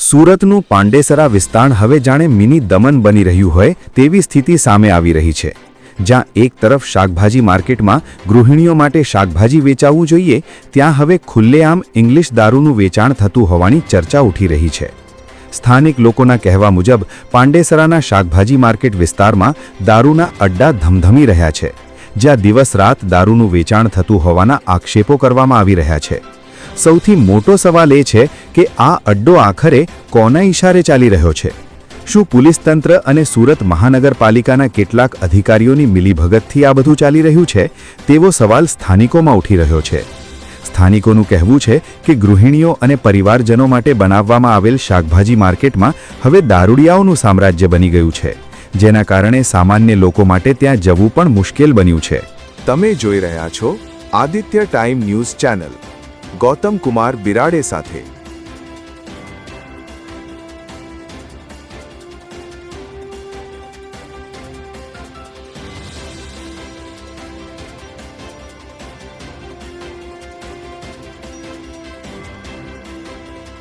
સુરતનું પાંડેસરા વિસ્તાર હવે જાણે મિની દમન બની રહ્યું હોય તેવી સ્થિતિ સામે આવી રહી છે, જ્યાં એક તરફ શાકભાજી માર્કેટમાં ગૃહિણીઓ માટે શાકભાજી વેચાવવું જોઈએ, ત્યાં હવે ખુલ્લેઆમ ઇંગ્લિશ દારૂનું વેચાણ થતું હોવાની ચર્ચા ઉઠી રહી છે. સ્થાનિક લોકોના કહેવા મુજબ પાંડેસરાના શાકભાજી માર્કેટ વિસ્તારમાં દારૂના અડ્ડા ધમધમી રહ્યા છે, જ્યાં દિવસ રાત દારૂનું વેચાણ થતું હોવાના આક્ષેપો કરવામાં આવી રહ્યા છે. સૌથી મોટો સવાલ એ છે કે આ અડ્ડો આખરે કોના ઇશારે ચાલી રહ્યો છે? શું પોલીસ તંત્ર અને સુરત મહાનગરપાલિકાના કેટલાક અધિકારીઓની મિલીભગતથી આ બધું ચાલી રહ્યું છે? તેવો સવાલ સ્થાનિકોમાં ઉઠી રહ્યો છે. સ્થાનિકોનું કહેવું છે કે ગૃહિણીઓ અને પરિવારજનો માટે બનાવવામાં આવેલ શાકભાજી માર્કેટમાં હવે દારૂડિયાઓનું સામ્રાજ્ય બની ગયું છે, જેના કારણે સામાન્ય લોકો માટે ત્યાં જવું પણ મુશ્કેલ બન્યું છે. તમે જોઈ રહ્યા છો Aditya time news channel, Gautam Kumar Birade સાથે.